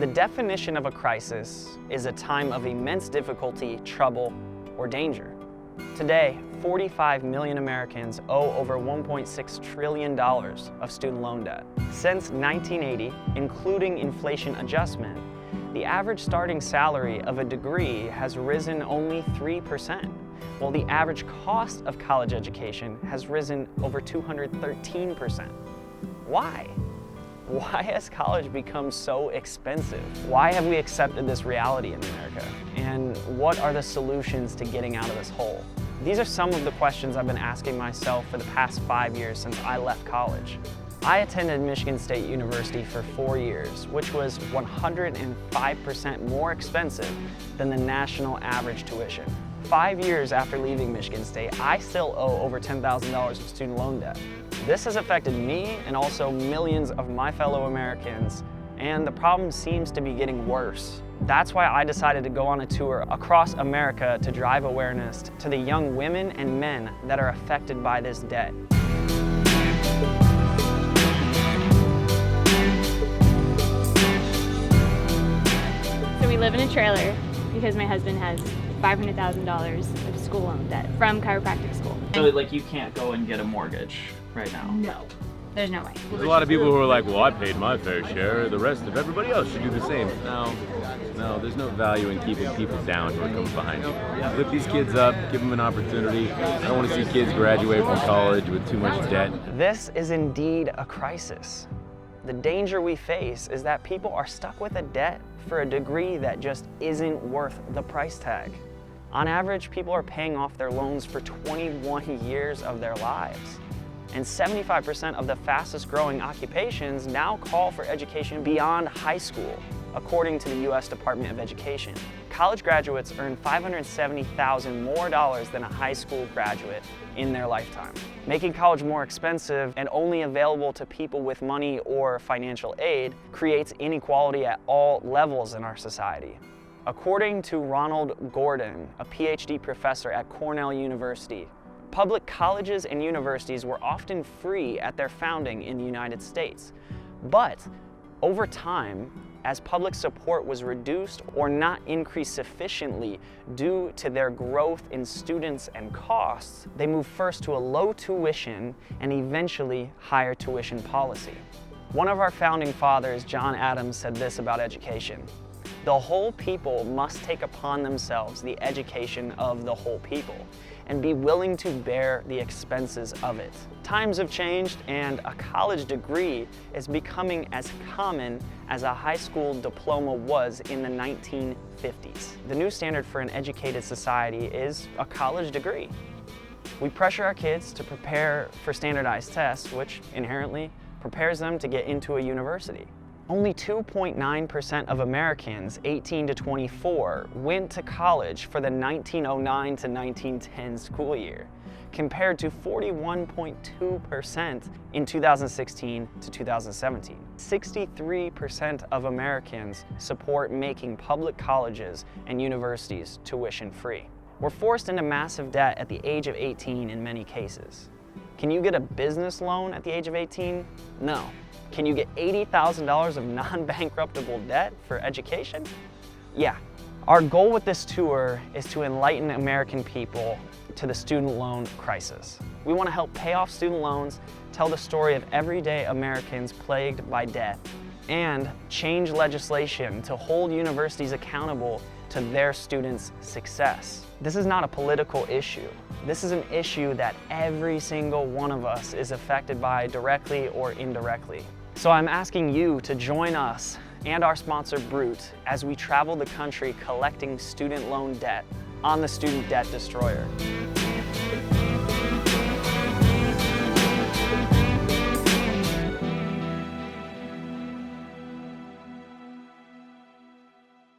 The definition of a crisis is a time of immense difficulty, trouble, or danger. Today, 45 million Americans owe over $1.6 trillion of student loan debt. Since 1980, including inflation adjustment, the average starting salary of a degree has risen only 3%, while the average cost of college education has risen over 213%. Why? Why has college become so expensive? Why have we accepted this reality in America? And what are the solutions to getting out of this hole? These are some of the questions I've been asking myself for the past 5 years since I left college. I attended Michigan State University for 4 years, which was 105% more expensive than the national average tuition. 5 years after leaving Michigan State, I still owe over $10,000 of student loan debt. This has affected me and also millions of my fellow Americans, and the problem seems to be getting worse. That's why I decided to go on a tour across America to drive awareness to the young women and men that are affected by this debt. So we live in a trailer because my husband has $500,000 of school loan debt from chiropractic school. So like you can't go and get a mortgage right now? No, there's no way. There's a lot of people who are like, well, I paid my fair share, the rest of everybody else should do the same. No, there's no value in keeping people down who are coming behind you. Lift these kids up, give them an opportunity. I don't want to see kids graduate from college with too much debt. This is indeed a crisis. The danger we face is that people are stuck with a debt for a degree that just isn't worth the price tag. On average, people are paying off their loans for 21 years of their lives. And 75% of the fastest growing occupations now call for education beyond high school, according to the U.S. Department of Education. College graduates earn $570,000 more than a high school graduate in their lifetime. Making college more expensive and only available to people with money or financial aid creates inequality at all levels in our society. According to Ronald Gordon, a PhD professor at Cornell University, public colleges and universities were often free at their founding in the United States. But over time, as public support was reduced or not increased sufficiently due to their growth in students and costs, they moved first to a low tuition and eventually higher tuition policy. One of our founding fathers, John Adams, said this about education: "The whole people must take upon themselves the education of the whole people and be willing to bear the expenses of it." Times have changed, and a college degree is becoming as common as a high school diploma was in the 1950s. The new standard for an educated society is a college degree. We pressure our kids to prepare for standardized tests, which inherently prepares them to get into a university. Only 2.9% of Americans 18 to 24 went to college for the 1909 to 1910 school year, compared to 41.2% in 2016 to 2017. 63% of Americans support making public colleges and universities tuition-free. We're forced into massive debt at the age of 18 in many cases. Can you get a business loan at the age of 18? No. Can you get $80,000 of non-bankruptable debt for education? Yeah. Our goal with this tour is to enlighten American people to the student loan crisis. We want to help pay off student loans, tell the story of everyday Americans plagued by debt, and change legislation to hold universities accountable to their students' success. This is not a political issue. This is an issue that every single one of us is affected by directly or indirectly. So I'm asking you to join us and our sponsor Brute as we travel the country collecting student loan debt on the Student Debt Destroyer.